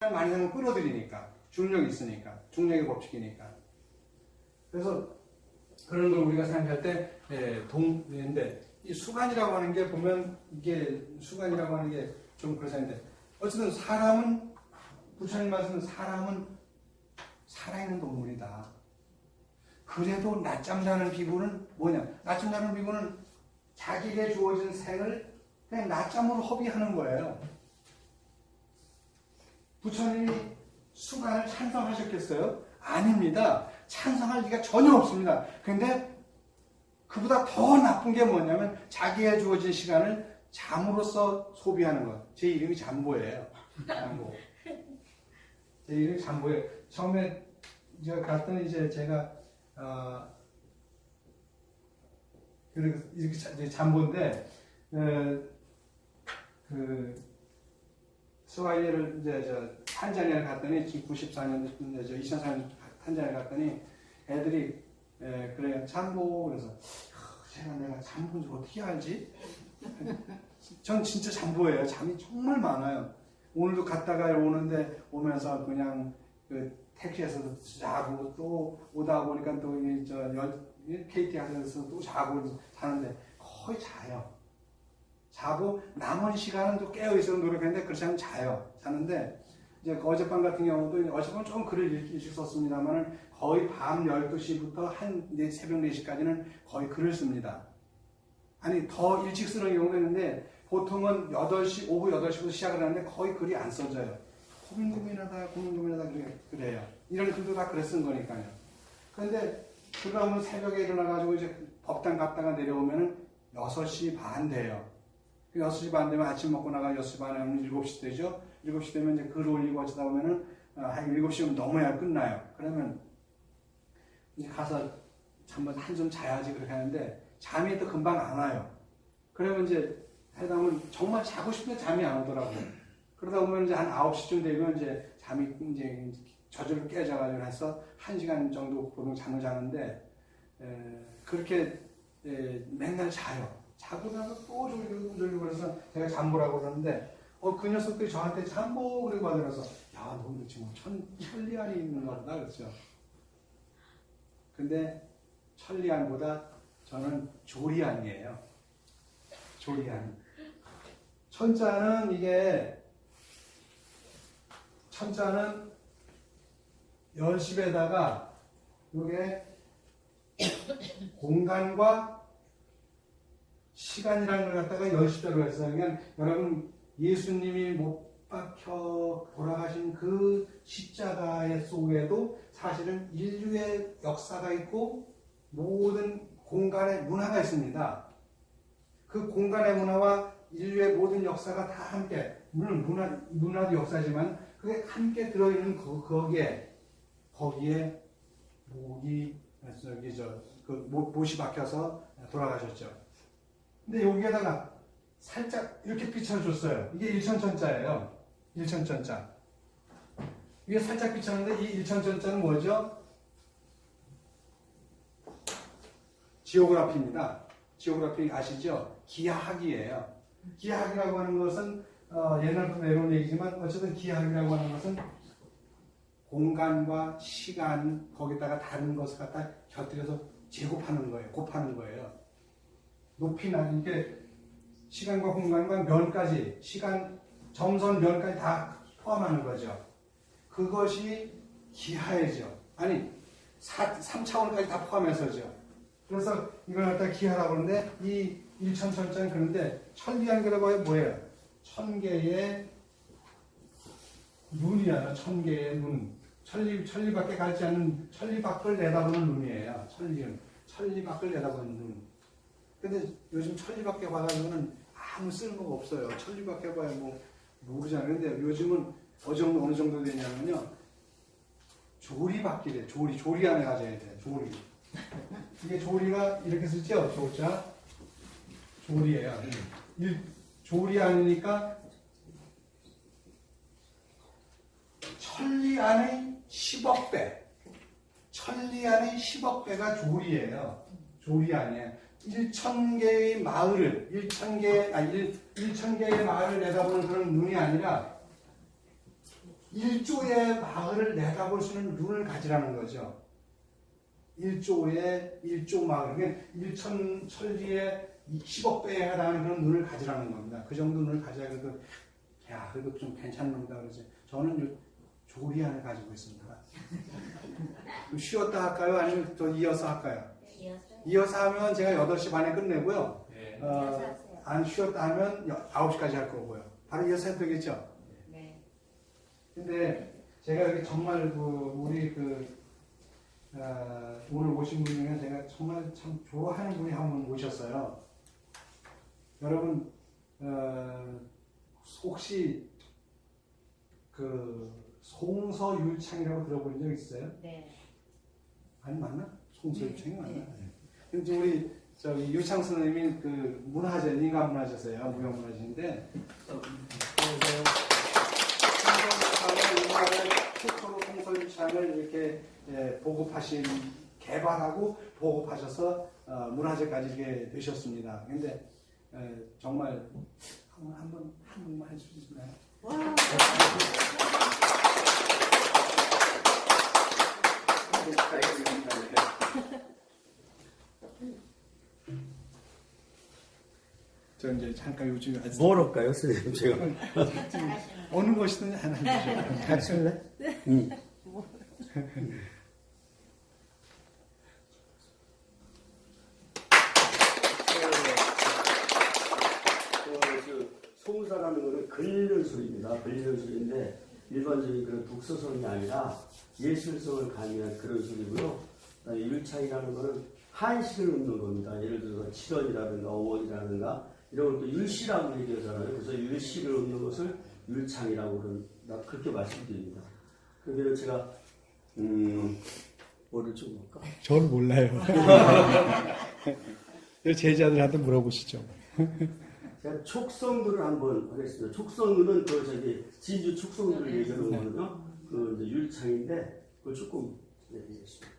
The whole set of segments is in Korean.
많이 하면 끌어들이니까. 중력이 있으니까. 중력의 법칙이니까. 그래서 그런 걸 우리가 생각할 때 동인데 이 수간이라고 하는 게 보면 이게 수간이라고 하는 게 좀 그렇다는데 어쨌든 사람은 부처님 말씀은 사람은 살아있는 동물이다. 그래도 낮잠 자는 비구는 뭐냐? 낮잠 자는 비구는 자기에게 주어진 생을 그냥 낮잠으로 허비하는 거예요. 부처님이 수간을 찬성하셨겠어요? 아닙니다. 찬성할 리가 전혀 없습니다. 그런데 그보다 더 나쁜 게 뭐냐면 자기에 주어진 시간을 잠으로써 소비하는 것. 제 이름이 잠보예요. 잠보. 제 이름이 잠보예요. 처음에 제가 갔더니 이제 제가 이렇게 잠보인데 그 스와이를 이제 탄자니아를 갔더니 94년 2004년 탄자니아를 갔더니 애들이 그래요 잠보 그래서 내가 잠보인지 어떻게 알지? 전 진짜 잠보예요. 잠이 정말 많아요. 오늘도 갔다가 오면서 그냥 그 택시에서도 자고 또 오다 보니까 또 KT 가서 또 자고 자는데 거의 자요. 자고 남은 시간은 또 깨어있어서 노력했는데 그렇지 않으면 자는데 이제 어젯밤 같은 경우도 어젯밤 좀 글을 일찍 썼습니다만 거의 밤 12시부터 새벽 4시까지는 거의 글을 씁니다. 아니 더 일찍 쓰는 경우도 있는데 보통은 오후 8시부터 시작을 하는데 거의 글이 안 써져요. 고민고민하다 그래요. 이런 글도 다 글을 쓴 거니까요. 그런데 그러면 새벽에 일어나가지고 이제 법당 갔다가 내려오면은 6시 반 돼요. 6시 반 되면 아침 먹고 나가 6시 반에 하면 7시 되죠. 7시 되면 이제 글 올리고 어쩌다 보면은 한 7시면 넘어야 끝나요. 그러면 이제 가서 한숨 자야지 그렇게 하는데 잠이 또 금방 안 와요. 그러면 이제 하다 보면 정말 자고 싶은데 잠이 안 오더라고요. 그러다 보면 이제 한 9시쯤 되면 이제 잠이 이제 저절로 깨져가지고 해서 1시간 정도 보통 잠을 자는데 그렇게 맨날 자요. 자고 나서 또 졸리고 그래서 제가 잠보라고 그러는데 그 녀석들이 저한테 잠보 그러고 하더라서 야 너희들 지금 천리안이 있는가 보다 그랬죠. 근데 천리안보다 저는 조리안이에요. 조리안. 천자는 열십에다가 이게 공간과 시간이라는 걸 갖다가 열십자로 해서 그냥 여러분 예수님이 못 박혀 돌아가신 그 십자가의 속에도 사실은 인류의 역사가 있고 모든 공간의 문화가 있습니다. 그 공간의 문화와 인류의 모든 역사가 다 함께 물론 문화도 역사지만 그게 함께 들어있는 거기에 못이 박혀서 돌아가셨죠. 근데 여기에다가 살짝 이렇게 비춰줬어요. 이게 일천천자예요. 일천천자. 이게 살짝 비쳤는데 이 일천천자는 뭐죠? 지오그라피입니다. 지오그라피 아시죠? 기하학이에요. 기하학이라고 하는 것은 옛날부터 내려온 얘기지만 어쨌든 기하학이라고 하는 것은 공간과 시간 거기다가 다른 것을 갖다 곁들여서 제곱하는 거예요. 곱하는 거예요. 높이나 이게 시간과 공간과 면까지 점선 면까지 다 포함하는 거죠. 그것이 기하이죠. 아니 3차원까지 다 포함해서죠. 그래서 이걸 갖다 기하라고 하는데 이 일천천자는 그런데 천리안이라고 하면 뭐예요? 천개의 눈이야. 천개의 눈. 천리밖에 가지 않는 천리 밖을 내다보는 눈이에요. 천리 밖을 내다보는 눈. 근데 요즘 천리 밖에 봐가지고는 아무 쓸모가 없어요. 천리 밖에 봐야 모르잖아요. 근데 요즘은 어느 정도 되냐면요. 조리 밖이 돼. 조리 안에 가져야 돼. 조리. 이게 조리가 이렇게 쓰죠? 조자. 조리예요. 조리 아니니까 천리 안의 10억 배. 천리 안의 10억 배가 조리예요. 조리 아니에요. 1,000개의 마을을, 1,000개의 마을을 내다보는 그런 눈이 아니라 일조의 마을을 내다볼 수 있는 눈을 가지라는 거죠. 일조 마을, 그러니까 일천천리의 10억 배에 해당하는 그런 눈을 가지라는 겁니다. 그 정도 눈을 가져야 그래도, 야, 그래도 좀 괜찮은 놈이다 그러지. 저는 조리안을 가지고 있습니다. 쉬었다 할까요? 아니면 더 이어서 할까요? 이어서 하면 제가 8시 반에 끝내고요. 안 쉬었다 하면 9시까지 할 거고요. 바로 이어서 해도 되겠죠? 네. 근데 제가 여기 정말 우리 오늘 오신 분 중에 제가 정말 참 좋아하는 분이 한 분 오셨어요. 여러분, 혹시 송서율창이라고 들어본 적 있어요? 네. 아니, 맞나? 송서율창이 맞나? 네. 근데 우리 유창 선생님이 문화재, 인간문화재세요. 무형문화재인데, 최초로 송서율창을 이렇게 개발하고 보급하셔서 문화재까지 이렇게 되셨습니다. 근데 정말 한 번만 할 수 있나요? 저 이제 잠깐 요즘에 뭘 할까요, 선생님? 제가 어느 것이든 하나 해주죠. 같이 할래? 응. 송사라는 것은 긁는 소리입니다. 긁는 소리인데 일반적인 그런 독서성이 아니라 예술성을 가미한 그런 소리고요. 율창이라는 것은 한식을 읊는 겁니다. 예를 들어서 칠언이라든가 어원이라든가 이런 것도 율시라고 얘기하잖아요. 그래서 율시를 읊는 것을 율창이라고 그렇게 말씀드립니다. 그래서 제가 뭐를 좀 볼까? 저는 몰라요. 제자들한테 물어보시죠. 제가 촉성들을 한번 하겠습니다. 촉성들은 진주 촉성들을 얘기하는 거거든요. 이제 율창인데 그걸 조금 얘기하겠습니다.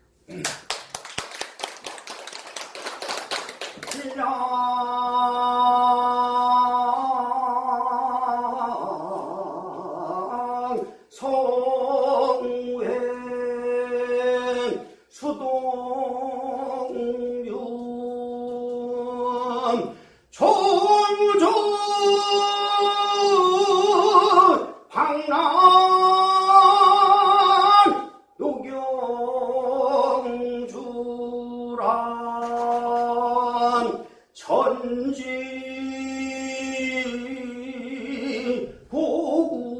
성행 수동윤 종주 방랑 요경주란 천지 보군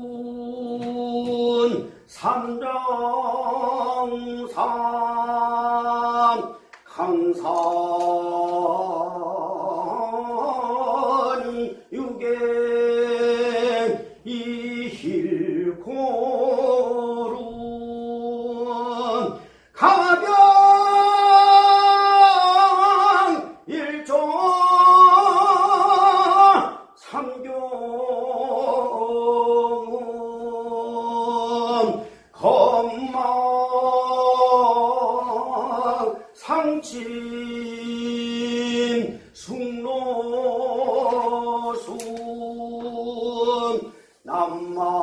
삼정산 강산 유계 이힐고룬 가병 일종 삼경은 검망 상친 숙로순 남망두변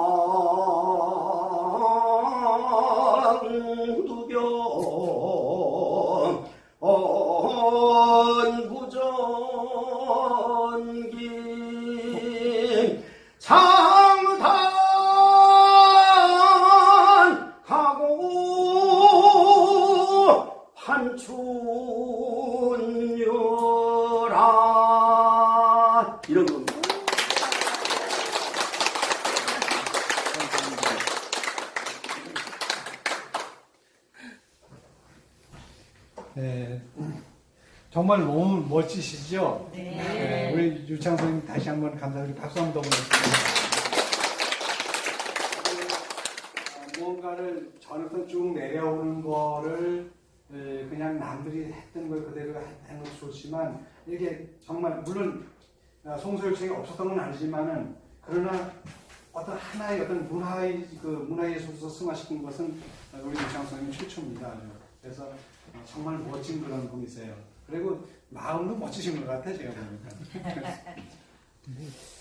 언구전기 장단하고 판춘유라 이런 겁니다. 네, 정말 너무 멋지시죠? 네. 네, 우리 유창 선생님 다시 한번 감사드리고 박수 한번 더 보내드립니다. 무언가를 저녁부터 쭉 내려오는 거를 그냥 남들이 했던 걸 그대로 하는 것도 좋지만 이게 정말 물론 송소율창이 없었던 건 아니지만은 그러나 어떤 하나의 어떤 문화예술로서 승화시킨 것은 우리 유창 선생님 최초입니다. 그래서 정말 멋진 그런 분이세요. 그리고 마음도 멋지신 것 같아요, 제가 보니까.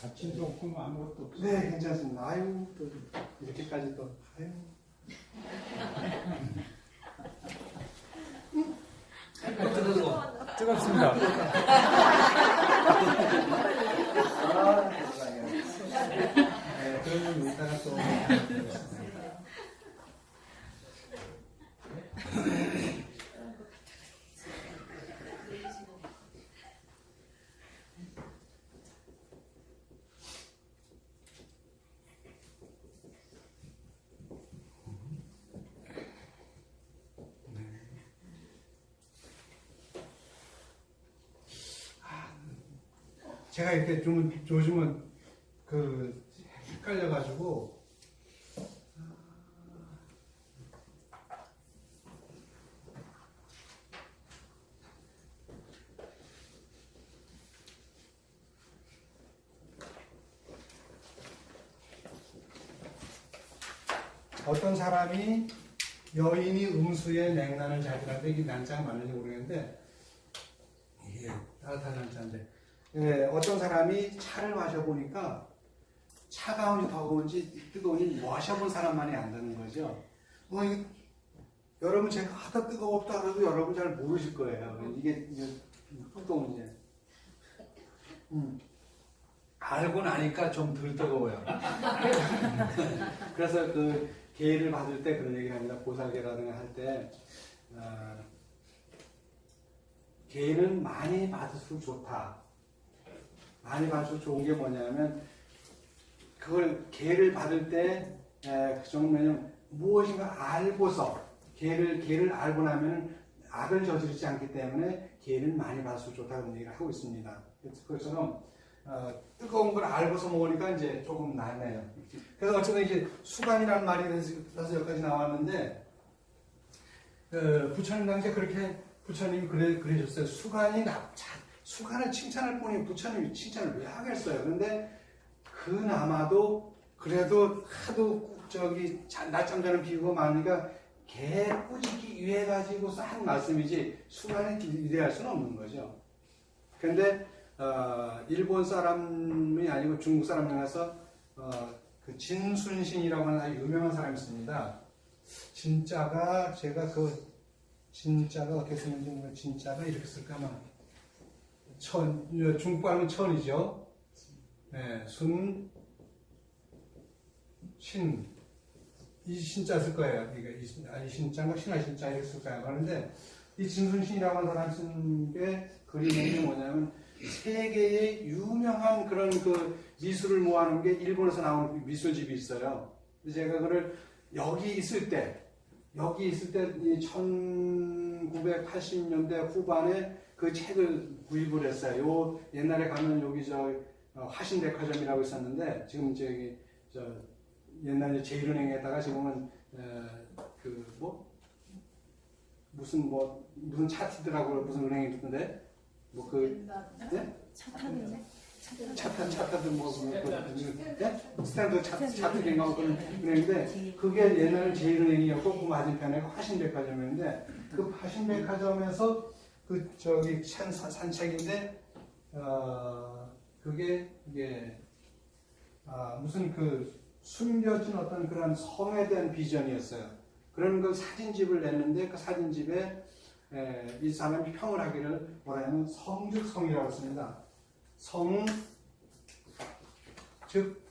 다친 도 없고 아무것도 없어. 네, 괜찮습니다. 아유, 또 이렇게까지 또 아유. 뜨겁습니다. 아, 세상에. 네, 그러면 이따가 또. 제가 이렇게 좀 요즘은 그 헷갈려가지고 어떤 사람이 여인이 음수에 냉난을 자기라는데 이게 난자가 맞는지 모르겠는데 이게 따뜻한 난자인데 예, 어떤 사람이 차를 마셔보니까 차가운지 더운지 뜨거운지 마셔본 사람만이 안다는 거죠. 여러분 제가 하다 뜨거웠다 그래도 여러분 잘 모르실 거예요. 이게 뜨거운지. 알고 나니까 좀 덜 뜨거워요. 그래서 그 계를 받을 때 그런 얘기를 합니다. 보살계라든가 할 때 계는 많이 받을수록 좋다. 많이 받을수록 좋은 게 뭐냐면 그걸 계를 받을 때 그 정도면 무엇인가 알고서 계를 알고 나면 악을 저지르지 않기 때문에 계를 많이 받을수록 좋다는 얘기를 하고 있습니다. 그것처럼 뜨거운 걸 알고서 먹으니까 이제 조금 낫네요. 그래서 어쨌든 이제 수간이라는 말이 그래서 여기까지 나왔는데 부처님 당시에 그렇게 부처님이 그러셨어요. 수간을 칭찬할 뿐이 부처님이 칭찬을 왜 하겠어요. 그런데 그나마도 그래도 하도 낮잠 자는 비유가 많으니까 개 꾸짖기 위해 가지고서 한 말씀이지 수간이 위대할 수는 없는 거죠. 그런데 일본 사람이 아니고 중국 사람 중에서 그 진순신이라고 하는 아주 유명한 사람이 있습니다. 진짜가 제가 진짜가 어떻게 쓰는지 진짜가 이렇게 쓸까만 중국 발음은 천이죠. 네, 이 신자 쓸 거예요. 이 신자인가 신하 신자 이렇게 쓸 거예요. 그런데 이 진순신이라고 하는 사람이 쓴 게 그림이 뭐냐면 세계의 유명한 그런 그 미술을 모아놓은 게 일본에서 나오는 미술집이 있어요. 제가 그걸 여기 있을 때 이 1980년대 후반에 그 책을 구입을 했어요. 요 옛날에 가면 여기 화신백화점이라고 있었는데 지금 옛날에 제일은행에다가 지금은 무슨 차티드라고 무슨 은행이 있던데 차타드 스탠드 차트인가 그런 은행인데 그게 옛날에 제일은행이었고 그 맞은편에 화신백화점이었는데 그 화신백화점에서 산책인데 그게 이게 무슨 숨겨진 어떤 그런 성에 대한 비전이었어요. 그런 그 사진집을 냈는데 그 사진집에 이 사람이 평을 하기를 뭐라냐면 성즉성이라고 했습니다. 성, 즉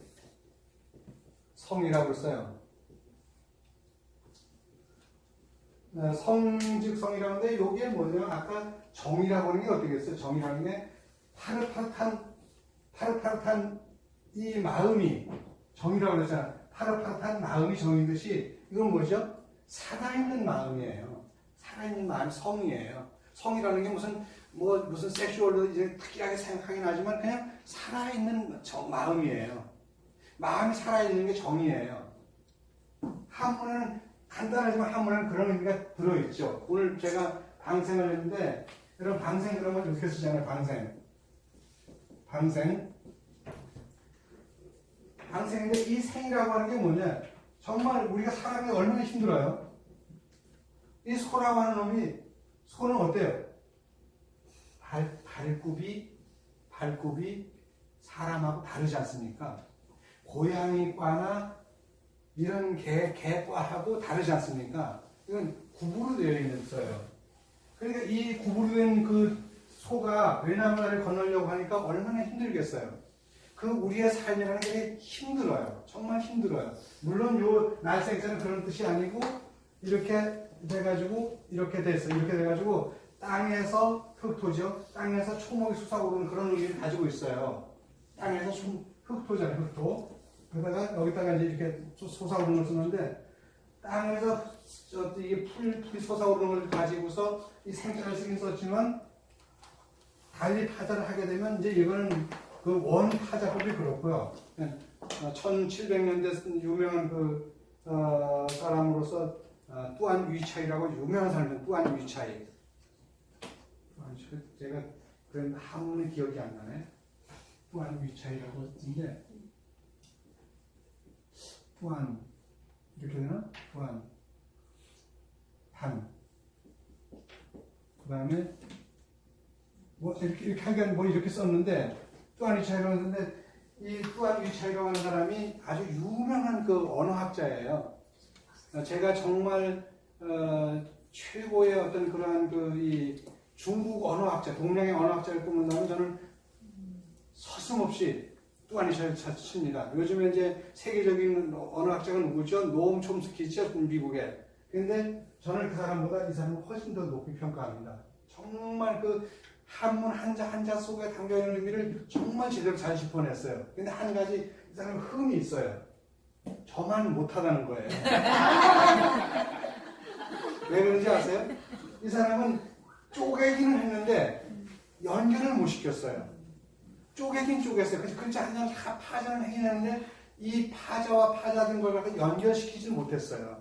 성이라고 했어요. 성즉성이라고 하는데 이게 뭐냐면 아까 정이라고 하는 게 어떻게 했어요? 정이라는 게 파릇파릇한 이 마음이 정이라고 그랬잖아. 파릇파릇한 마음이 정이듯이 이건 뭐죠? 살아있는 마음이에요. 살아있는 마음이 성이에요. 성이라는 게 무슨 섹슈얼로 이제 특이하게 생각하긴 하지만 그냥 살아있는 마음이에요. 마음이 살아있는 게 정이에요. 한문은 간단하지만 한문은 그런 의미가 들어있죠. 오늘 제가 방생을 했는데 여러분 방생 그러면 이렇게 쓰잖아요. 방생인데 이 생이라고 하는 게 뭐냐? 정말 우리가 살아가기 얼마나 힘들어요. 이 소라고 하는 놈이 소는 어때요? 발굽이 사람하고 다르지 않습니까? 고양이과나 이런 개과하고 다르지 않습니까? 이건 구부로 되어 있어요. 그러니까 이 구부로 된 그 소가 외나무다리를 건너려고 하니까 얼마나 힘들겠어요. 그 우리의 삶이라는 게 힘들어요. 정말 힘들어요. 물론 요 날생자는 그런 뜻이 아니고 이렇게 돼가지고 이렇게 됐어요. 이렇게 돼가지고 땅에서 흙토죠. 땅에서 초목이 솟아오르는 그런 의미를 가지고 있어요. 땅에서 흙토잖아요. 흙토. 그러다가 여기다가 이제 이렇게 솟아오르는 걸 쓰는데 땅에서 이게 풀이 솟아오르는 걸 가지고서 이 생자를 쓰긴 썼지만 달리 파자를 하게 되면 이제 이거는 그 원파자법이 그렇고요. 1700년대 유명한 그 사람으로서 뚜안 위차이라고 유명한 사람이에요. 뚜안 위차이. 제가 그런 한문의 기억이 안 나네. 뚜안 위차이라고 했는데 뚜안 이렇게 되나? 뚜안 단. 그 다음에 뭐 이렇게 하기엔 뭐 이렇게 썼는데 뚜안 위차이라고 했는데 이 뚜안 위차이라고 하는 사람이 아주 유명한 그 언어학자예요. 제가 정말 최고의 어떤 그러한 그 이 중국 언어학자, 동양의 언어학자를 꼽는다면 저는 서슴없이 뚜안 위차이를 찾습니다. 요즘에 이제 세계적인 언어학자가 누구죠? 노엄 촘스키죠, 미국에. 근데 저는 그 사람보다 이 사람을 훨씬 더 높이 평가합니다. 정말 그 한문 한자 속에 담겨있는 의미를 정말 제대로 잘 짚어냈어요. 근데 한 가지 이 사람은 흠이 있어요. 저만 못하다는 거예요. 왜 그런지 아세요? 이 사람은 쪼개기는 했는데 연결을 못 시켰어요. 쪼개긴 쪼갰어요. 그래서 글자 한 장 파자는 하긴 했는데 이 파자와 파자된 걸 갖다 연결시키지 못했어요.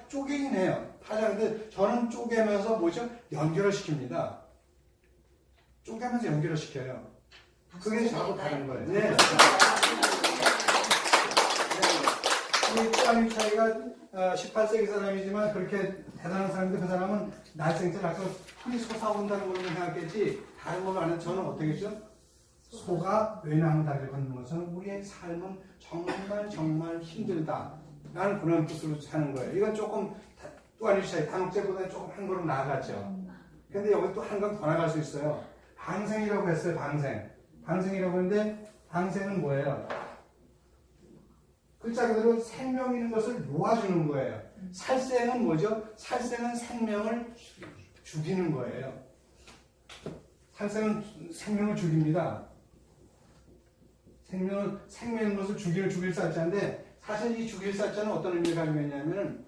쪼개긴 해요. 파자인데 저는 쪼개면서 뭐죠? 연결을 시킵니다. 쪼개면서 연결을 시켜요. 그게 저하고 다른 거예요. 네. 이 뚜안 위차이가 18세기 사람이지만 그렇게 대단한 사람인데 그 사람은 날생자 아까 풀이 솟아온다는 걸로 생각했지 다른 걸로 안 해서 저는 어떻게 했죠? 소가 외나무 다리를 걷는 것은 우리의 삶은 정말 힘들다 라는 그런 뜻으로 사는 거예요. 이건 조금 뚜안 위차이 단옥제보다 조금 한 걸음 나아갔죠. 근데 여기 또 한 건 더 나갈 수 있어요. 방생이라고 했어요. 방생이라고 했는데 방생은 뭐예요? 글자 그대로 생명 있는 것을 놓아주는 거예요. 살생은 뭐죠? 살생은 생명을 죽이는 거예요. 살생은 생명을 죽입니다. 생명 있는 것을 죽일 쌀자인데 사실 이 죽일 쌀자는 어떤 의미를 가지고 있냐면은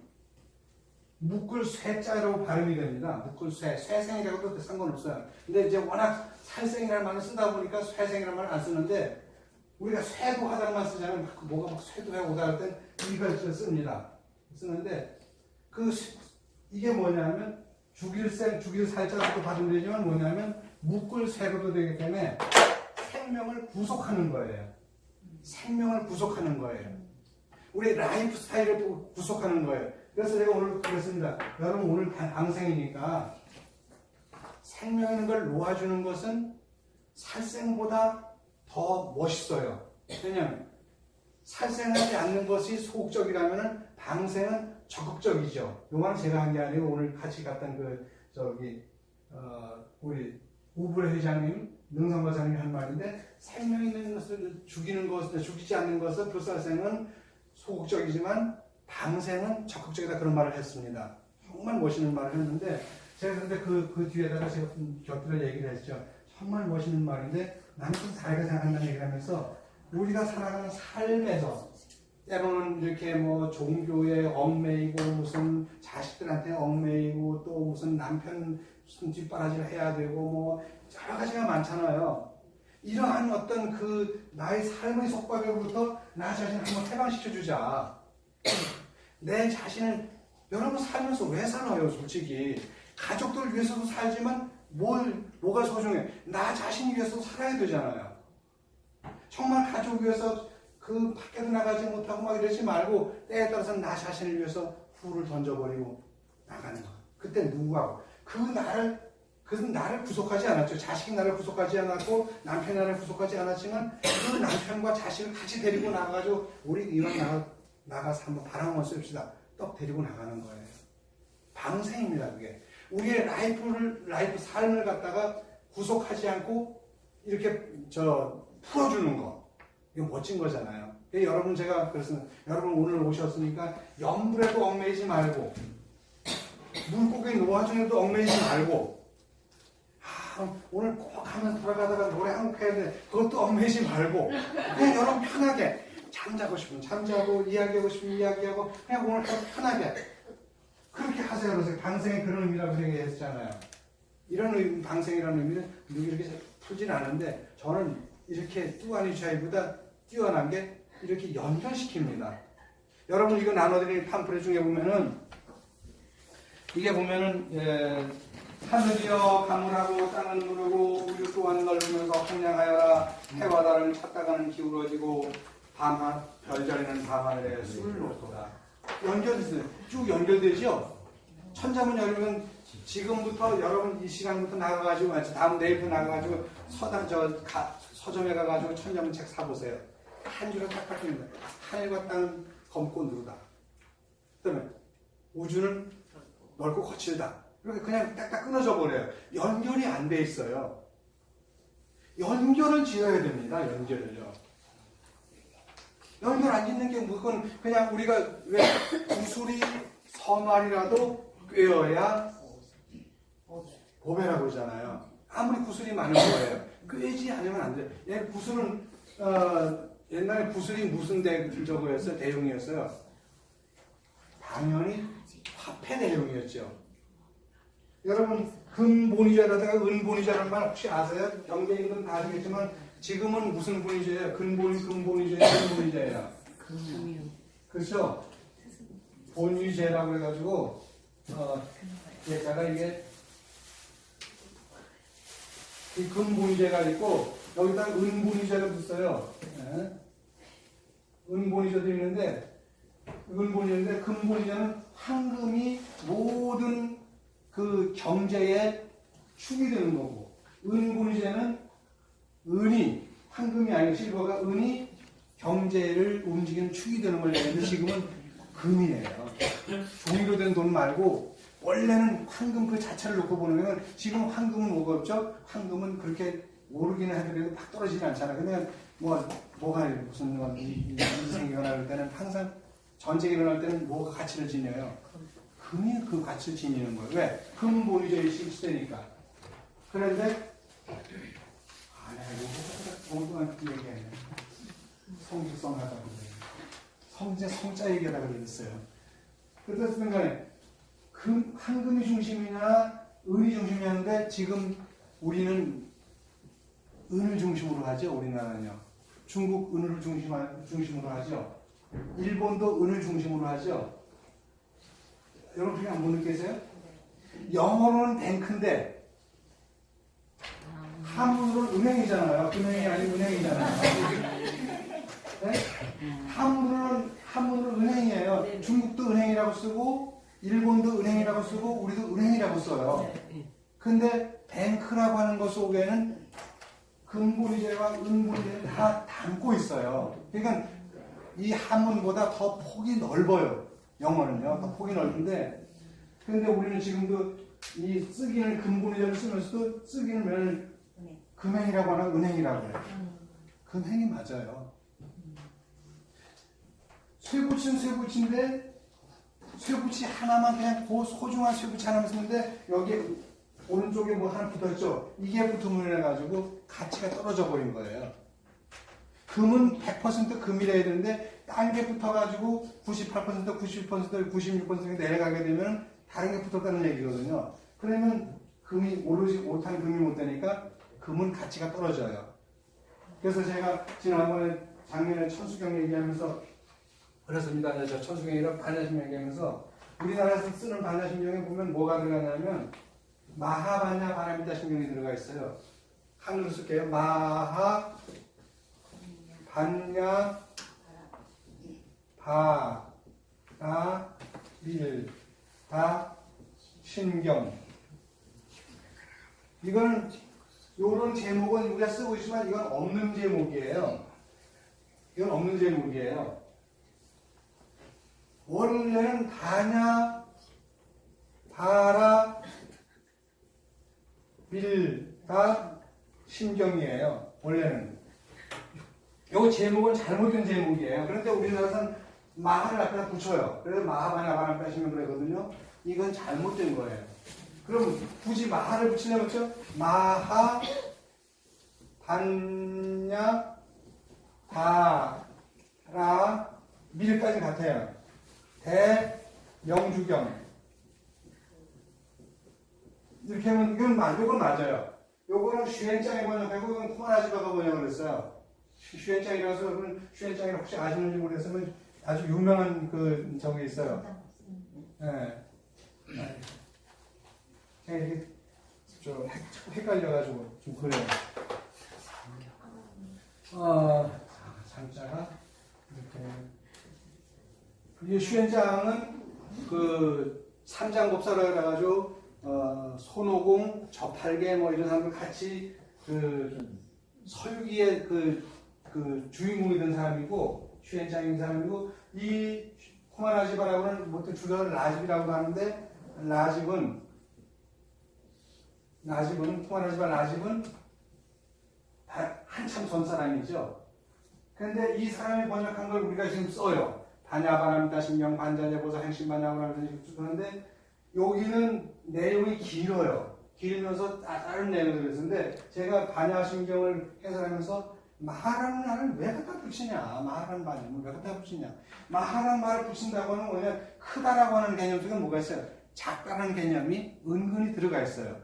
묶을 쇠자로 발음이 됩니다. 묶을 쇠생이라고도 상관없어요. 근데 이제 워낙 살생이라는 말을 쓰다 보니까 쇠생이라는 말을 안 쓰는데 우리가 쇠도하다만 쓰잖아요. 뭐가 막 쇠도해 오다 할 땐 이걸 씁니다. 쓰는데 이게 뭐냐면 죽일 살자로도 받으면 되지만 뭐냐면 묶을 쇠로도 되기 때문에 생명을 구속하는 거예요. 생명을 구속하는 거예요. 우리 라이프 스타일을 구속하는 거예요. 그래서 제가 오늘 그랬습니다. 여러분 오늘 방생이니까 생명 있는 걸 놓아주는 것은 살생보다 더 멋있어요. 왜냐하면 살생하지 않는 것이 소극적이라면 방생은 적극적이죠. 요만 제가 한 게 아니고 오늘 같이 갔던 우리 우불 회장님, 능선과장님이 한 말인데 생명 있는 것을 죽이지 않는 것은 불살생은 소극적이지만 방생은 적극적이다 그런 말을 했습니다. 정말 멋있는 말을 했는데 제가 근데 그 뒤에다가 제가 곁들여 얘기를 했죠. 정말 멋있는 말인데 나는 좀 다르게 생각한다는 얘기를 하면서 우리가 살아가는 삶에서 때로는 이렇게 뭐 종교에 얽매이고 무슨 자식들한테 얽매이고 또 무슨 남편 무슨 뒷바라지를 해야 되고 뭐 여러 가지가 많잖아요. 이러한 어떤 나의 삶의 속박으로부터 나 자신을 한번 해방시켜주자. 내 자신을 여러분 살면서 왜 살아요 솔직히. 가족들 위해서도 살지만 뭐가 소중해? 나 자신 위해서 살아야 되잖아요. 정말 가족 위해서 밖에도 나가지 못하고 막 이러지 말고 때에 따라서는 나 자신을 위해서 후를 던져버리고 나가는 거. 그때 누구하고 그것은 나를 구속하지 않았죠. 자식이 나를 구속하지 않았고 남편이 나를 구속하지 않았지만 그 남편과 자식을 같이 데리고 나가가지고 우리 이왕 나가서 한번 바람 한번 쐴시다. 떡 데리고 나가는 거예요. 방생입니다. 그게. 우리의 삶을 갖다가 구속하지 않고 이렇게 풀어주는 거. 이거 멋진 거잖아요. 여러분 제가 그래서 여러분 오늘 오셨으니까 염불에도 얽매이지 말고 물고기 노화중에도 얽매이지 말고 오늘 꼭 하면서 돌아가다가 노래 한 곡 해야 돼. 그것도 얽매이지 말고 그냥 여러분 편하게 잠자고 싶으면 잠자고 이야기하고 싶으면 이야기하고 그냥 오늘 편하게 그렇게 하세요. 그래서 방생의 그런 의미라고 얘기했잖아요. 이런 방생이라는 의미는 이렇게 풀진 않은데 저는 이렇게 뚜아니차이보다 뛰어난 게 이렇게 연결시킵니다. 여러분 이거 나눠드린 팜플렛 중에 보면은 이게 보면은 하늘이여 가물하고 땅은 누르고 우유 또한 넓으면서 황량하여라 해와 달은 찾다가는 기울어지고 별자리는 밤하늘에 술을 놓도다. 연결됐어요. 쭉 연결되죠? 천자문 열면 지금부터 여러분 이 시간부터 나가가지고 다음 내일부터 나가가지고 서점에 가가지고 천자문 책 사보세요. 한 줄에 딱 바뀝니다. 하늘과 땅은 검고 누르다. 그 다음에 우주는 넓고 거칠다. 이렇게 그냥 딱딱 끊어져 버려요. 연결이 안 돼 있어요. 연결을 지어야 됩니다. 연결을요. 연결 안 짓는 게 무조건 그냥 우리가 왜 구슬이 서말이라도 꿰어야 보배라고 그러잖아요. 아무리 구슬이 많은 거예요. 꿰지 않으면 안 돼요. 구슬은 옛날에 구슬이 무슨 대용이었어요? 당연히 화폐 대용이었죠. 여러분 금본위자라다가 은본위자라는 말 혹시 아세요? 경제인들은 다 아시겠지만 지금은 무슨 본위자예요? 금본위자예요? 은본위자예요? 그렇죠? 본위제라고 해가지고 예가가 이게 이 금본위제가 있고 여기다 은본위제가 있어요. 네. 은본위제도 있는데 은본위제인데 금본위제는 황금이 모든 그 경제에 축이 되는 거고 은본위제는 은이 황금이 아니고 실버가 은이 경제를 움직이는 축이 되는 걸 얘기하는데 지금은 금이에요. 종이로 된 돈 말고 원래는 황금 그 자체를 놓고 보는 건 지금 황금은 뭐가 없죠? 황금은 그렇게 오르기는 하더라도 팍 떨어지지 않잖아요. 근데 뭐가 무슨 인생이 일어날 때는 항상 전쟁이 일어날 때는 뭐가 가치를 지녀요? 금이 그 가치를 지니는 거예요. 왜? 금본위제의 시대니까. 그런데 이거 오랫동안 그 얘기하네. 성질성하다고 그래요. 성자 얘기하다가 그랬어요. 그랬을 때 황금이 중심이냐 은이 중심이었는데 지금 우리는 은을 중심으로 하죠. 우리나라는요. 중국 은을 중심으로 하죠. 일본도 은을 중심으로 하죠. 여러분 그게 안 못 느끼세요? 영어로는 뱅크인데 한문으로는 은행이잖아요. 은행이 아니고 은행이잖아요. 네? 한문으로는 은행이에요. 중국도 은행이라고 쓰고 일본도 은행이라고 쓰고 우리도 은행이라고 써요. 근데 뱅크라고 하는 것 속에는 금본위제와 은본위제를 다 담고 있어요. 그러니까 이 한문보다 더 폭이 넓어요. 영어는요. 더 폭이 넓은데 근데 우리는 지금도 이 쓰기는 금본위제를 쓰면서도 쓰기는 금행이라고 하나 은행이라고 해요. 금행이 맞아요. 쇠붙이는 쇠붙인데 쇠붙이 하나만 그냥 그 소중한 쇠붙이 하나만 쓰는데 여기 오른쪽에 뭐 하나 붙어있죠. 이게 붙으면 해가지고 가치가 떨어져 버린 거예요. 금은 100% 금이라 해야 되는데 다른 게 붙어가지고 98%, 90%, 96% 내려가게 되면 다른 게 붙었다는 얘기거든요. 그러면 금이 오롯한 금이 못 되니까 금은 가치가 떨어져요. 그래서 제가 지난번에 작년에 천수경 얘기하면서 그렇습니다. 저 천수경이랑 반야심 얘기하면서 우리나라에서 쓰는 반야심경에 보면 뭐가 들어가냐면 마하반야 바라미다 신경이 들어가 있어요. 한글로 쓸게요. 마하 반야 바라밀다 신경. 이거는 요런 제목은 우리가 쓰고 있지만 이건 없는 제목이에요. 이건 없는 제목이에요. 원래는 다냐 바라 밀다 심경이에요. 원래는. 요 제목은 잘못된 제목이에요. 그런데 우리나라에서는 마하를 앞에다 붙여요. 그래서 마하바냐 바람 빼시면 그러거든요. 이건 잘못된 거예요. 그럼 굳이 마하를 붙이려면 그렇죠? 마하 반냐 바라 밀까지 같아요. 대명주경 이렇게 하면 이건 맞아요. 요거는 슈엔짱이 번역하고 이건 코마나지바가 번역을 했어요. 슈엔짱이라서 여러분 슈엔짱이라고 혹시 아시는지 모르겠으면 아주 유명한 그 저기 있어요. 예. 제가 이렇게 좀 헷갈려가지고 좀 그래요. 장자가 이렇게 이 슈엔짱은 그 삼장법사라 그래가지고 손오공, 저팔계 뭐 이런 사람들 같이 그 서유기의 그 주인공이 된 사람이고 슈엔짱인 사람이고 이 코마나지바라고는 보통 줄여서 라집이라고 하는데 라집은 코마나지바 라집은 한참 전 사람이죠. 그런데 이 사람이 번역한 걸 우리가 지금 써요. 반야바람다 신경 반자제보사 행신반야바람 그런데 여기는 내용이 길어요. 길면서 다른 내용을 쓰는데 제가 반야신경을 해설하면서 마하라는 말을 왜 갖다 붙이냐? 마하라는 말을 왜 갖다 붙이냐? 마하라는 말을 붙인다고 하는 뭐냐? 크다라고 하는 개념 속에 뭐가 있어요? 작다는 개념이 은근히 들어가 있어요.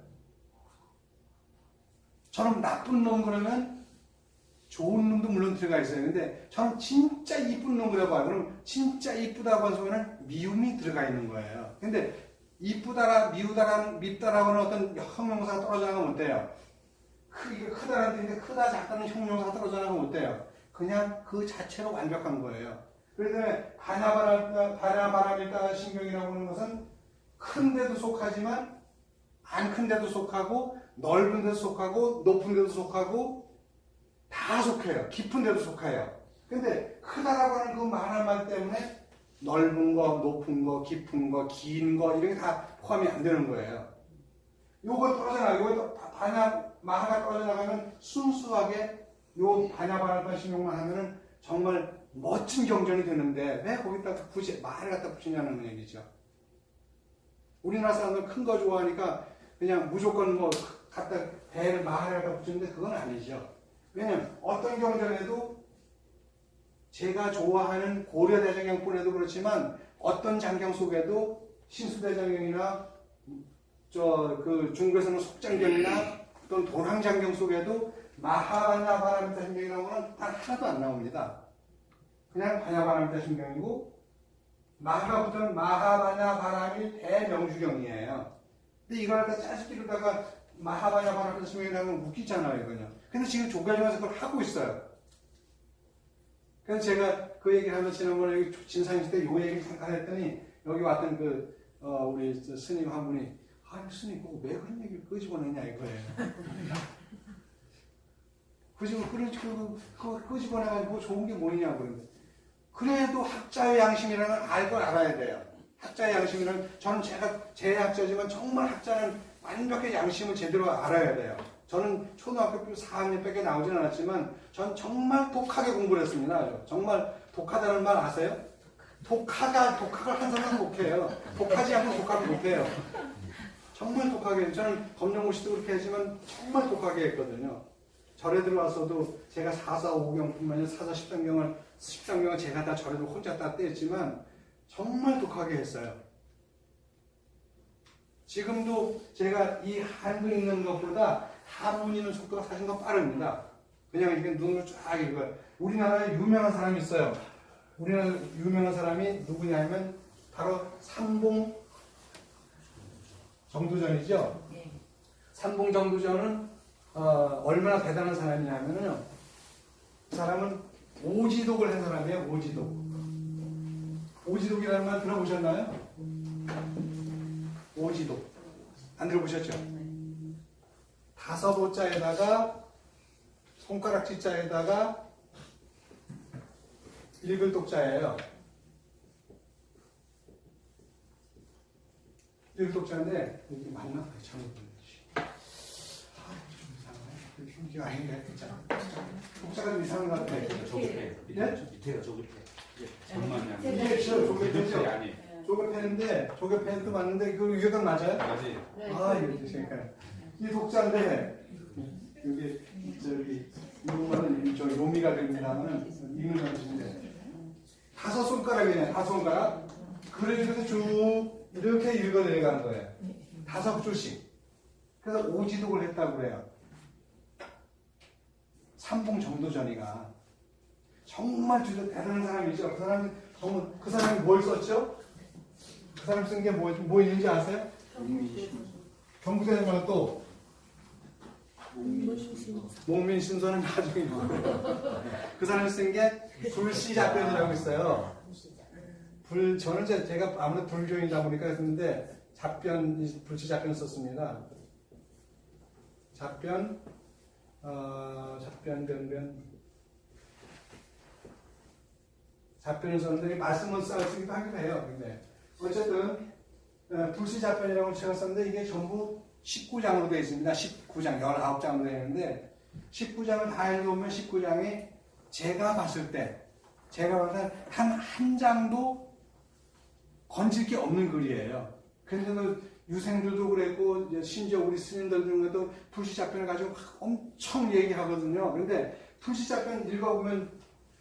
저는 나쁜 놈 그러면 좋은 놈도 물론 들어가 있어요. 근데 저는 진짜 이쁜 놈 그려봐요. 그럼 진짜 이쁘다고 하는 소리는 미움이 들어가 있는 거예요. 근데 이쁘다라, 밉다라고 하는 어떤 형용사가 떨어져 나가면 어때요? 크다라는 뜻인데 크다, 작다는 형용사가 떨어져 나가면 어때요? 그냥 그 자체로 완벽한 거예요. 그래서 반야바람일다 신경이라고 하는 것은 큰 데도 속하지만 안 큰 데도 속하고 넓은 데도 속하고 높은 데도 속하고 다 속해요. 깊은 데도 속해요. 근데 크다라고 하는 그 말한 말 때문에 넓은 거, 높은 거, 깊은 거, 긴 거 이런 게 다 포함이 안 되는 거예요. 요거 떨어져 나가고 요거 마하가 떨어져 나가면 순수하게 요 반야바람판 신용만 하면은 정말 멋진 경전이 되는데 왜 거기다가 굳이 말을 갖다 붙이냐는 얘기죠. 우리나라 사람들은 큰 거 좋아하니까 그냥 무조건 뭐 갖다 배를 마하를 갖다 붙이는데 그건 아니죠. 왜냐면 어떤 경전에도 제가 좋아하는 고려대장경뿐에도 그렇지만 어떤 장경 속에도 신수대장경이나 그 중국에서는 속장경이나 또는 도랑장경 속에도 마하바냐바람이다 신경이라고 하는 단 하나도 안 나옵니다. 그냥 바냐바람이다 신경이고 마하가 붙은 마하바냐바람이 대명주경이에요. 근데 이걸 갖다 짜집기로다가 마하바냐바람이다 신경이라고 하면 웃기잖아요, 이거는. 근데 지금 조계종에서 그걸 하고 있어요. 그래서 제가 그 얘기를 하면서 지난번에 여기 진상시 때 요 얘기를 잠깐 했더니 여기 왔던 우리 스님 한 분이 아니 스님 보고 왜 그런 얘기를 끄집어내냐 이거예요. 끄집어내가지고 뭐 좋은 게 뭐냐고 그러는데 그래도 학자의 양심이라는 알 걸 알아야 돼요. 학자의 양심이라는 저는 제 학자지만 정말 학자는 완벽히 양심을 제대로 알아야 돼요. 저는 초등학교 4학년밖에 나오진 않았지만 전 정말 독하게 공부를 했습니다. 정말 독하다는 말 아세요? 독학을 한 사람은 독해요. 독하지 않고 독학을 못해요. 정말 독하게 저는 검정고 시도 그렇게 했지만 정말 독하게 했거든요. 절에 들어와서도 제가 4사 5경뿐만 아니라 4사 13경을 제가 다 절에도 혼자 다 떼었지만 정말 독하게 했어요. 지금도 제가 이 한글 읽는 것보다 한문 읽는 속도가 사실 더 빠릅니다. 그냥 이렇게 눈으로 쫙 읽어요. 우리나라에 유명한 사람이 있어요. 우리나라 유명한 사람이 누구냐면 바로 삼봉 정두전이죠. 삼봉 정두전은 얼마나 대단한 사람이냐면요. 그 사람은 오지독을 한 사람이에요. 오지독. 오지독이라는 말 들어보셨나요? 오지독. 안 들어보셨죠? 다섯 호자에다가 손가락지 자에다가 읽을 독자예요. 읽을 독자인데 이게 맞나? 잘못됐네. 좀 이상하네. 이게 아닌데 독자가 좀 이상한 것 같아. 조급해. 밑에가 조급해. 정말 이게 진짜 조급해죠. 아니. 조급했는데 조급했도 맞는데 이거 유격은 맞아요? 맞지. 아 이거 그러니까 이 독자인데 여기 저기 이거는 저기 로미가 됩니다만은 이는 전인데 다섯 손가락이네. 다섯 손가락. 그래서 쭉 이렇게 읽어 내려간 거예요. 다섯 줄씩. 그래서 오지독을 했다고 그래요. 삼봉 정도전이가 정말 주저 대단한 사람이죠. 그 사람이 뭘 썼죠? 그 사람 쓴 게 뭐 있는지 아세요? 경구대는 말은 또 목민신서는 나중에 그 사람이 쓴 게 불시잡변이라고 있어요. 저는 제가 아무래도 불교인이다 보니까 했는데 불시잡변을 썼습니다. 변변 잡변을 썼는데 말씀은 쓰기도 하기도 해요. 근데 어쨌든 불시잡변이라고 제가 썼는데 이게 전부 19장으로 되어 있습니다. 19장, 19장으로 되어 있는데 19장을 다 읽어보면 19장이 제가 봤을 때 한 장도 건질 게 없는 글이에요. 그런데도 유생들도 그랬고 심지어 우리 스님들 중에도 불시잡변을 가지고 엄청 얘기하거든요. 그런데 불시잡변 읽어보면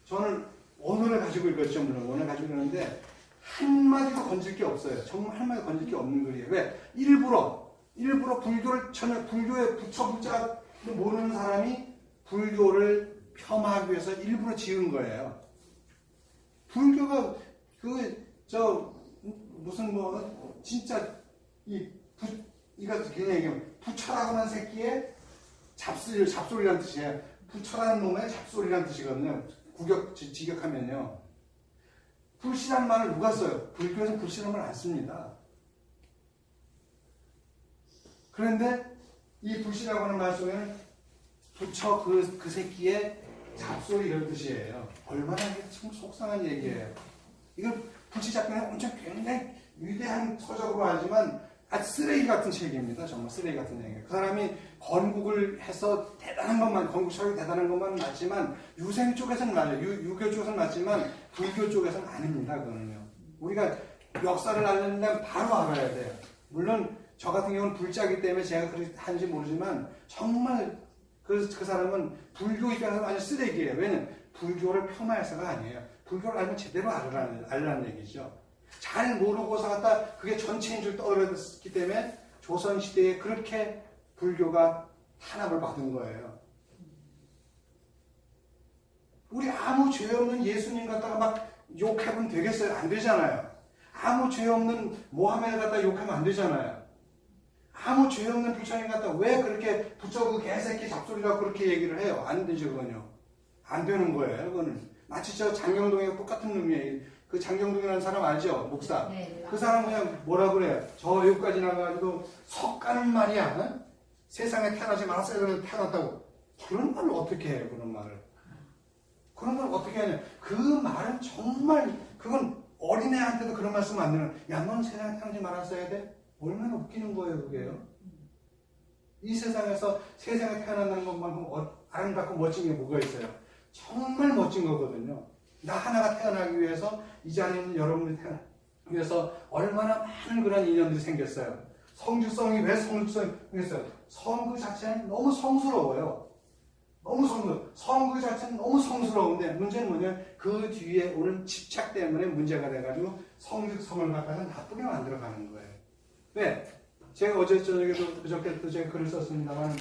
저는 언어를 가지고 읽었죠. 물론 언어를 가지고 읽었는데 한마디도 건질 게 없어요. 정말 한마디도 건질 게 없는 글이에요. 왜? 일부러 불교를 전혀 불교에 붙자 모르는 사람이 불교를 폄하하기 위해서 일부러 지은 거예요. 불교가 진짜 이거 그냥 얘기하면 부처라고 하는 새끼의 잡소리란 뜻이에요. 부처라는 놈의 잡소리란 뜻이거든요. 직역하면요. 불씨란 말을 누가 써요? 불교에서 불씨란 말을 안 씁니다. 그런데 이 불씨라고 하는 말 속에는 부처 그 새끼의 잡소리 이런 뜻이에요. 얼마나 이게 참 속상한 얘기예요. 이걸 불씨잡변은 엄청 굉장히 위대한 서적으로 하지만 아주 쓰레기 같은 책입니다. 정말 쓰레기 같은 얘기예요. 그 사람이 건국을 해서 건국처럼 대단한 것만 맞지만 유생 쪽에서는 맞아요. 유교 쪽에서는 맞지만 불교 쪽에서는 아닙니다. 그거는요. 우리가 역사를 알려면 바로 알아야 돼요. 물론 저 같은 경우는 불자기 때문에 제가 그렇게 하는지 모르지만 정말 그 사람은 불교 입장에서 완전 쓰레기예요. 왜냐면 불교를 폄하해서가 아니에요. 불교를 알면 제대로 알라는 얘기죠. 잘 모르고서 갖다 그게 전체인 줄 떠들었기 때문에 조선시대에 그렇게 불교가 탄압을 받은 거예요. 우리 아무 죄 없는 예수님 갖다가 막 욕하면 되겠어요? 안 되잖아요. 아무 죄 없는 모하메드 갖다가 욕하면 안 되잖아요. 아무 죄 없는 부처님 갖다 왜 그렇게 부처 그 개새끼 잡소리라고 그렇게 얘기를 해요? 안 되죠, 그건요. 안 되는 거예요, 그거는. 마치 저 장경동이랑 똑같은 놈이에요. 그 장경동이라는 사람 알죠? 목사. 네. 그 사람 그냥 뭐라 그래요? 저 여기까지 나가가지고 석가는 말이야. 응? 세상에 태어나지 말았어야 되는데 태어났다고. 그런 말을 어떻게 해요, 그런 말을. 그런 걸 어떻게 하냐. 그 말은 정말, 그건 어린애한테도 그런 말씀 안 되는, 야, 넌 세상에 태어나지 말았어야 돼? 얼마나 웃기는 거예요, 그게요. 이 세상에서 세상에 태어난다는 것만큼 아름답고 멋진 게 뭐가 있어요? 정말 멋진 거거든요. 나 하나가 태어나기 위해서 이 자리에 있는 여러분들이 태어나기 위해서 얼마나 많은 그런 인연들이 생겼어요. 성주성이 왜 성주성이 생겼어요? 성 그 자체는 너무 성스러워요. 성 그 자체는 너무 성스러운데 문제는 뭐냐면 그 뒤에 오는 집착 때문에 문제가 돼가지고 성직성을 갖다가 나쁘게 만들어가는 거예요. 왜? 제가 어제 저녁에도 그저께도 제가 글을 썼습니다만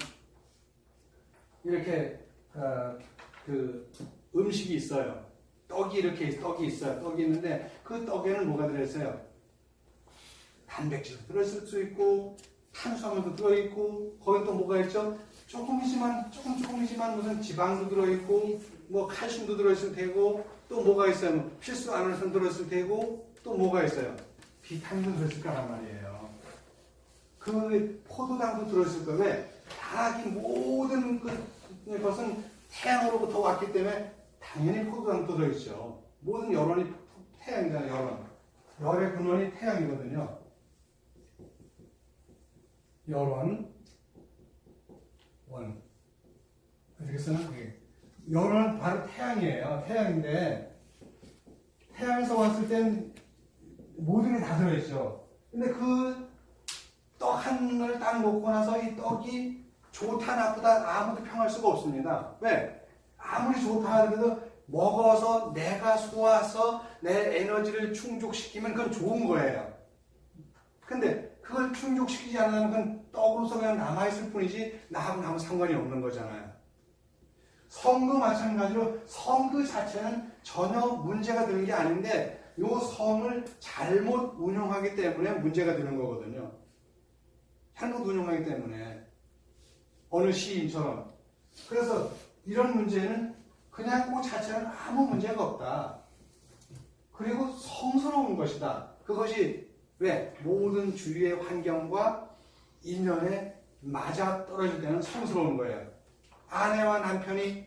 이렇게 그 음식이 있어요. 떡이 있어요. 떡이 있는데 그 떡에는 뭐가 들어있어요? 단백질도 들어있을 수 있고 탄수화물도 들어있고 거기 또 뭐가 있죠? 조금이지만 무슨 지방도 들어있고 뭐 칼슘도 들어있을 테고 또 뭐가 있어요? 뭐 필수 아미노산 들어있을 테고 또 뭐가 있어요? 비타민도 들어있을 거란 말이에요. 그 포도당도 들어있을 거예요. 왜? 과학이 모든 것은 태양으로부터 왔기 때문에 당연히 포도당도 들어있죠. 모든 여론이 태양이잖아요. 여론. 열의 근원이 태양이거든요. 여론, 원. 어떻게 쓰나? 여론은 바로 태양이에요. 태양인데 태양에서 왔을 땐 모든 게 다 들어있죠. 근데 그 떡 하나를 딱 놓고 나서 이 떡이 좋다 나쁘다 아무도 평할 수가 없습니다. 왜? 아무리 좋다 하더라도 먹어서 내가 소화해서 내 에너지를 충족시키면 그건 좋은 거예요. 근데 그걸 충족시키지 않으면 그건 떡으로서 그냥 남아있을 뿐이지 나하고는 아무 상관이 없는 거잖아요. 성도 마찬가지로 성 그 자체는 전혀 문제가 되는 게 아닌데 이 성을 잘못 운용하기 때문에 문제가 되는 거거든요. 잘못 운용하기 때문에 어느 시인처럼. 그래서 이런 문제는 그냥 그 자체는 아무 문제가 없다. 그리고 성스러운 것이다. 그것이 왜? 모든 주위의 환경과 인연에 맞아 떨어질 때는 성스러운 거예요. 아내와 남편이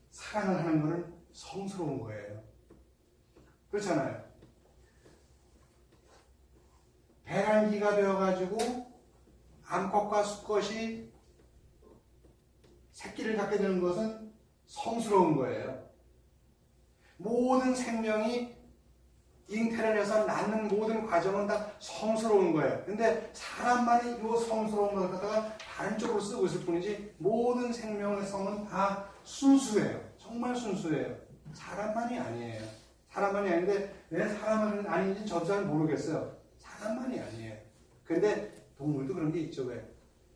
사랑을 하는 것은 성스러운 거예요. 그렇잖아요. 배란기가 되어가지고 암컷과 수컷이 새끼를 갖게 되는 것은 성스러운 거예요. 모든 생명이 잉태를 해서 낳는 모든 과정은 다 성스러운 거예요. 근데 사람만이 이 성스러운 것을 갖다가 다른 쪽으로 쓰고 있을 뿐이지 모든 생명의 성은 다 순수해요. 정말 순수해요. 사람만이 아니에요. 사람만이 아닌데 왜 사람은 아닌지 저도 잘 모르겠어요. 사람만이 아니에요. 근데 동물도 그런 게 있죠. 왜?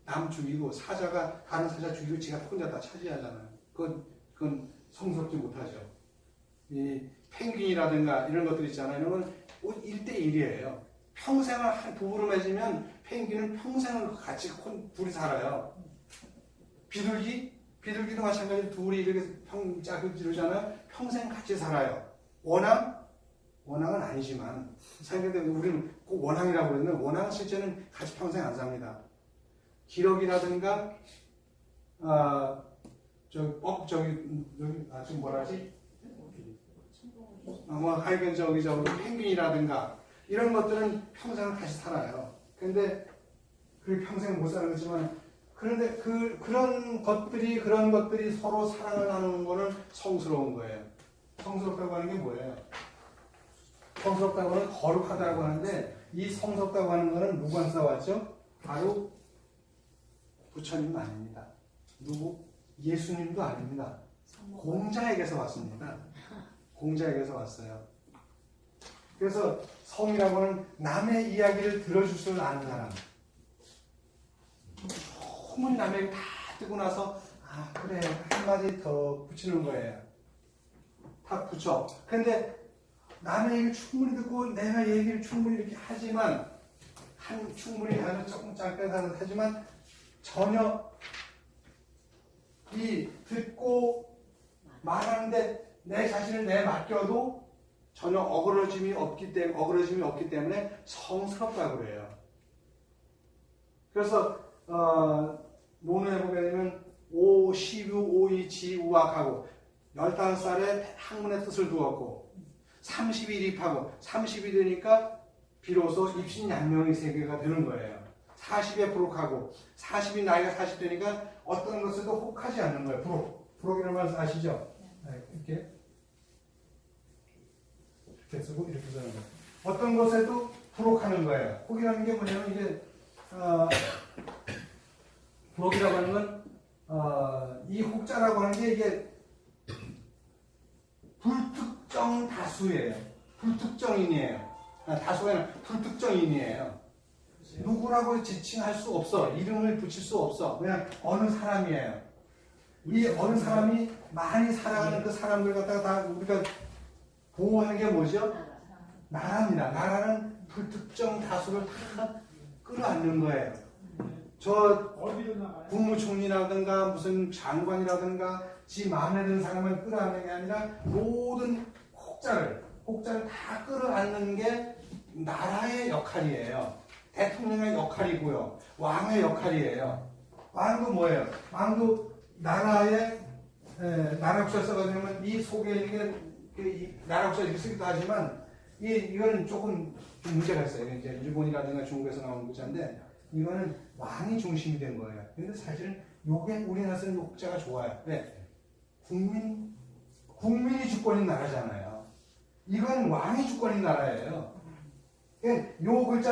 남 죽이고 사자가 다른 사자 죽이고 지가 혼자 다 차지하잖아요. 그건 성스럽지 못하죠. 이 펭귄이라든가 이런 것들 있잖아요. 이런 건 1대1이에요. 평생을 한 부부로 맺으면 펭귄은 평생을 같이 둘이 살아요. 비둘기도 마찬가지로 둘이 이렇게 짝을 지르잖아요. 평생 같이 살아요. 원앙은 아니지만 생각해 우리는 꼭 원앙이라고 그러는데 원앙은 실제는 같이 평생 안 삽니다. 기러기라든가 지금 뭐라 하지? 하여간 저기 펭귄이라든가 이런 것들은 평생을 같이 살아요. 근데 그 평생 못 살겠지만 그런데 그런 것들이 서로 사랑을 나누는 거는 성스러운 거예요. 성스럽다고 하는 게 뭐예요? 성스럽다고 하는 거룩하다고 하는데 이 성스럽다고 하는 거는 누구랑 싸웠죠? 바로 부처님 아닙니다. 누구? 예수님도 아닙니다. 공자에게서 왔습니다. 공자에게서 왔어요. 그래서 성이라고 하는 남의 이야기를 들어줄 줄 아는 사람. 소문이 남의 얘기 다 뜨고 나서 그래 한마디 더 붙이는 거예요. 다 붙여. 근데 남의 얘기를 충분히 듣고 내가 얘기를 충분히 이렇게 하지만 충분히 아주 조금 짧게 하지만 전혀 이 듣고 말하는데 내 자신을 맡겨도 전혀 어그러짐이 없기 때문에 성스럽다고 그래요. 그래서 논어에 보게 되면 오시유 오이지 우악하고 15살에 학문의 뜻을 두었고 30일 입하고 30이 되니까 비로소 입신양명의 세계가 되는 거예요. 40에 부록하고 40이 나이가 40 되니까 어떤 것에도 혹하지 않는 거예요. 부록이라는 말 아시죠? 이렇게 쓰고 이렇게 쓰는 거예요. 어떤 것에도 부록하는 거예요. 혹이라는 게 뭐냐면 이게 부록이라고 하는 건 이 혹자라고 하는 게 이게 불특정 다수예요. 불특정인이에요. 다수가 아니라 불특정인이에요. 누구라고 지칭할 수 없어. 이름을 붙일 수 없어. 그냥 어느 사람이에요. 이 어느 사람이 많이 살아가는 그 사람들 갖다가 다 우리가 보호하는 게 뭐죠? 나라입니다. 나라는 불특정 다수를 다 끌어안는 거예요. 저 국무총리라든가 무슨 장관이라든가 지 마음에 드는 사람을 끌어안는 게 아니라 모든 혹자를 다 끌어안는 게 나라의 역할이에요. 대통령의 역할이고요. 왕의 역할이에요. 왕도 뭐예요? 왕도 나라의 나라 역사 써가지고 이 속에 있는 게 나라 역사 이렇게 쓰기도 하지만 이거는 조금 좀 문제가 있어요. 이제 일본이라든가 중국에서 나온 글자인데 이거는 왕이 중심이 된 거예요. 근데 사실은 요게 우리나라 쓰는 욕자가 좋아요. 왜? 국민이 주권인 나라잖아요. 이건 왕이 주권인 나라예요. 요 글자